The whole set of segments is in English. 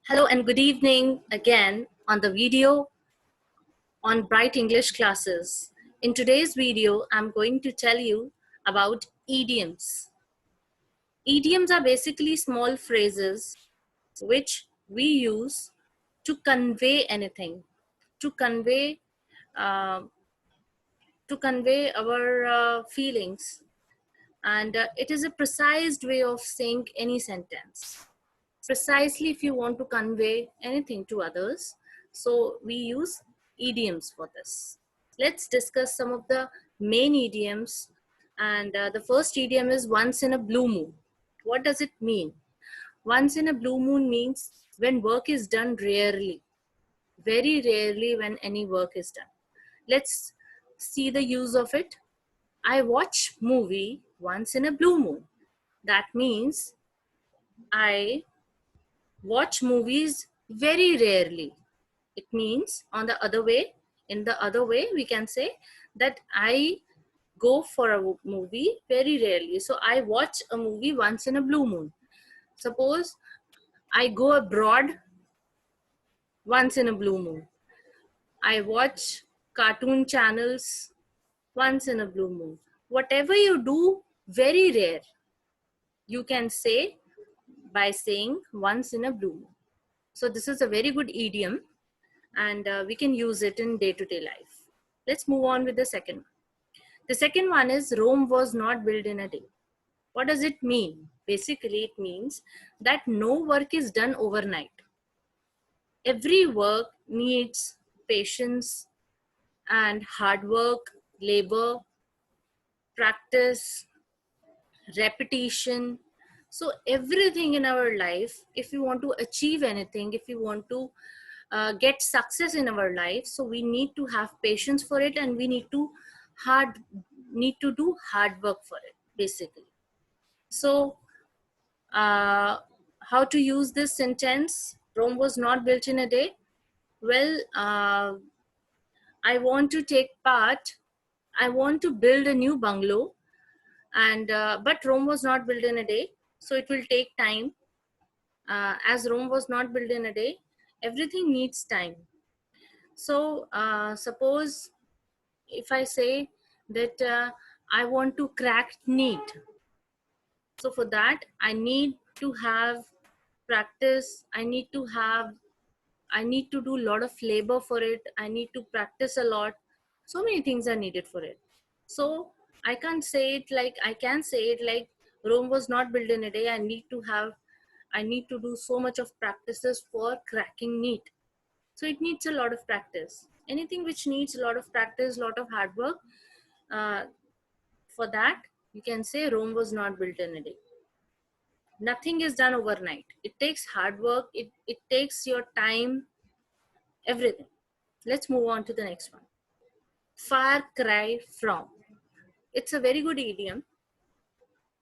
Hello and good evening again on the video on Bright English classes. In today's video, I'm going to tell you about idioms. Idioms are basically small phrases which we use to convey anything, to convey uh, our feelings, and it is a precise way of saying any sentence. Precisely if you want to convey anything to others. So we use idioms for this. Let's discuss some of the main idioms. And the first idiom is once in a blue moon. What does it mean? Once in a blue moon means when work is done rarely, very rarely when any work is done. Let's see the use of it. I watch movie once in a blue moon. That means I watch movies very rarely. It means on the other way, in the other way, we can say that I go for a movie very rarely. So I watch a movie once in a blue moon. Suppose I go abroad once in a blue moon. I watch cartoon channels once in a blue moon. Whatever you do, very rare, you can say by saying once in a blue moon. So this is a very good idiom and we can use it in day-to-day life. Let's move on with the second one. The second one is Rome was not built in a day. What does it mean? Basically, it means that no work is done overnight. Every work needs patience and hard work, labor, practice, repetition. So everything in our life, if you want to achieve anything, if you want to get success in our life, so we need to have patience for it, and we hard need to do hard work for it, basically. So how to use this sentence? Rome was not built in a day. Well, I want to take part, I want to build a new bungalow, and but Rome was not built in a day, so it will take time. As Rome was not built in a day, everything needs time. So suppose if I say that I want to crack neat, so for that I need to have practice, I need to do a lot of labor for it, I need to practice a lot. So many things are needed for it. So I can't say it like, I can say it like Rome was not built in a day. I need to do so much of practices for cracking neat. So it needs a lot of practice. Anything which needs a lot of practice, lot of hard work, uh, for that you can say Rome was not built in a day. Nothing is done overnight. It takes hard work, it takes your time, everything. Let's move on to the next one. Far cry from. It's a very good idiom.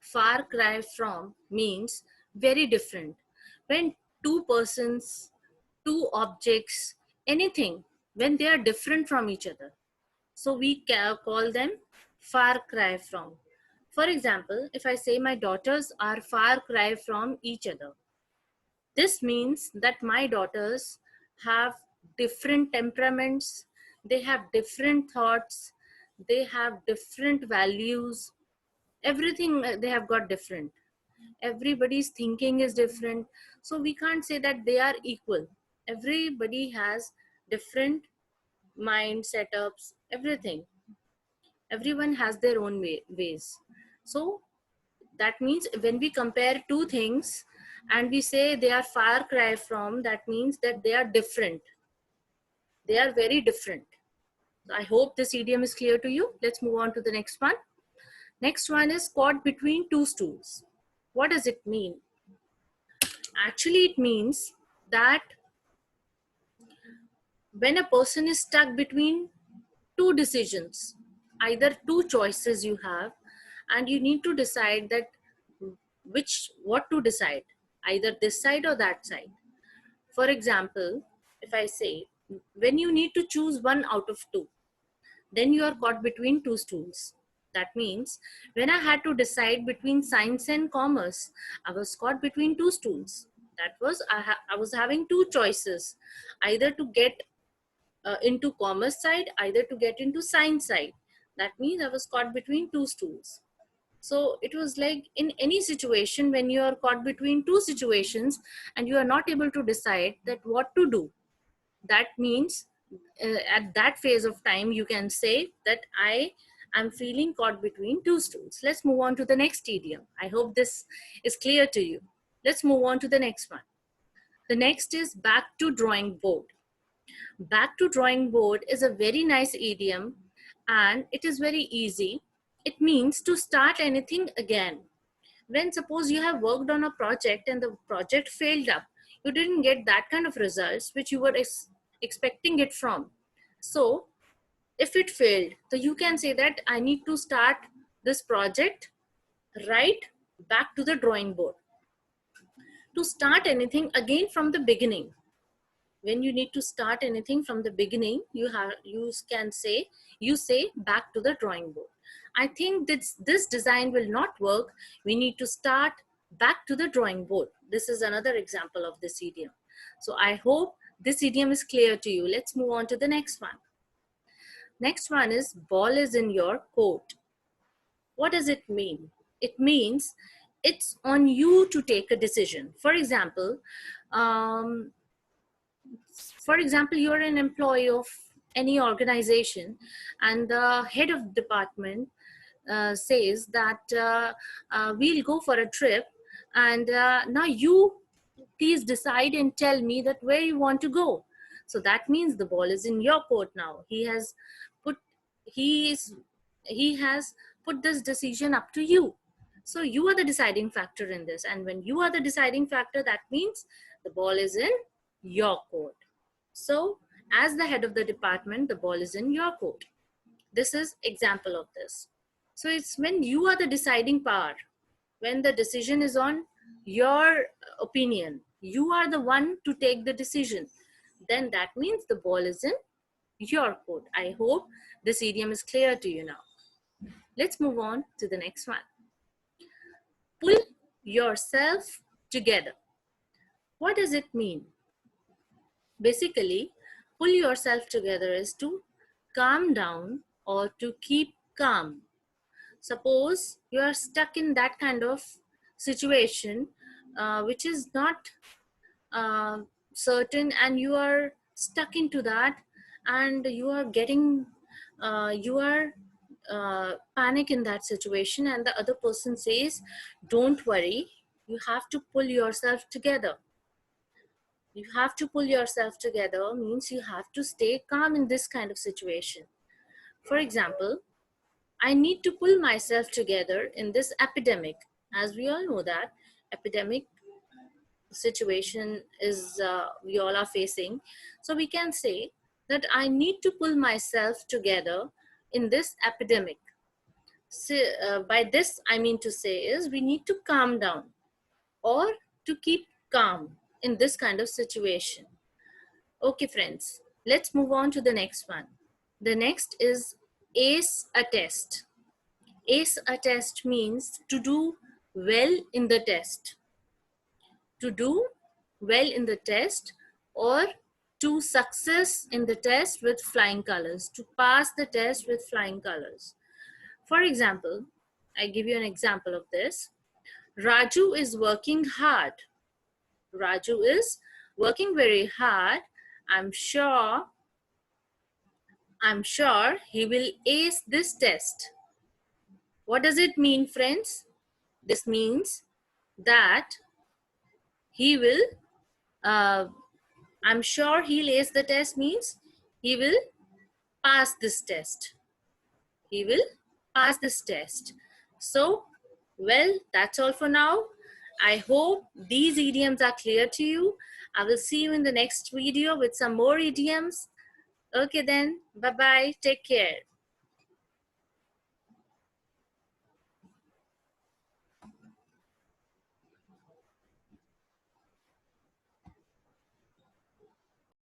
Far cry from means very different. When two persons, two objects, anything, when they are different from each other, so we call them far cry from. For example, if I say my daughters are far cry from each other, this means that my daughters have different temperaments, they have different thoughts, they have different values, everything they have got different. Everybody's thinking is different. So we can't say that they are equal. Everybody has different mind setups, everything. Everyone has their own ways. So that means when we compare two things and we say they are far cry from, that means that they are different. They are very different. So I hope this idiom is clear to you. Let's move on to the next one. Next one is caught between two stools. What does it mean? Actually, it means that when a person is stuck between two decisions, either two choices you have, and you need to decide that what to decide, either this side or that side. For example, if I say, when you need to choose one out of two, then you are caught between two stools. That means when I had to decide between science and commerce, I was caught between two stools. That was, I was having two choices, either to get into commerce side, either to get into science side. That means I was caught between two stools. So it was like, in any situation when you are caught between two situations and you are not able to decide that what to do, that means at that phase of time you can say that I am feeling caught between two stools. Let's move on to the next idiom. I hope this is clear to you. Let's move on to the next one. The next is back to drawing board. Back to drawing board is a very nice idiom and it is very easy. It means to start anything again. When suppose you have worked on a project and the project failed up, you didn't get that kind of results which you were expecting it from. So if it failed, so you can say that I need to start this project right back to the drawing board. To start anything again from the beginning. When you need to start anything from the beginning, you say back to the drawing board. I think this design will not work. We need to start back to the drawing board. This is another example of this idiom. So I hope this idiom is clear to you. Let's move on to the next one. Next one is ball is in your court. What does it mean? It means it's on you to take a decision. For example, you're an employee of any organization and the head of department says that we'll go for a trip, and now you please decide and tell me that where you want to go. So that means the ball is in your court now. Put he is he has put this decision up to you. So you are the deciding factor in this, and when you are the deciding factor, that means the ball is in your court. So as the head of the department, the ball is in your court. This is example of this. So it's when you are the deciding power, when the decision is on your opinion, you are the one to take the decision, then that means the ball is in your court. I hope this idiom is clear to you now. Let's move on to the next one. Pull yourself together. What does it mean? Basically, pull yourself together is to calm down or to keep calm. Suppose you are stuck in that kind of situation which is not certain, and you are stuck into that, and you are getting panic in that situation, and the other person says, don't worry, you have to pull yourself together. You have to pull yourself together means you have to stay calm in this kind of situation. For example, I need to pull myself together in this epidemic. As we all know that epidemic situation is we all are facing. So we can say that I need to pull myself together in this epidemic. So, by this I mean to say is we need to calm down or to keep calm in this kind of situation. Okay friends, let's move on to the next one. The next is ace a test. Ace a test means to do well in the test. To do well in the test, or to success in the test with flying colors, to pass the test with flying colors. For example, I give you an example of this. Raju is working hard. Raju is working very hard. I'm sure he will ace this test. What does it mean, friends? This means that he will, I'm sure he'll ace the test means he will pass this test. He will pass this test. So, well, that's all for now. I hope these idioms are clear to you. I will see you in the next video with some more idioms. Okay then, bye-bye, take care.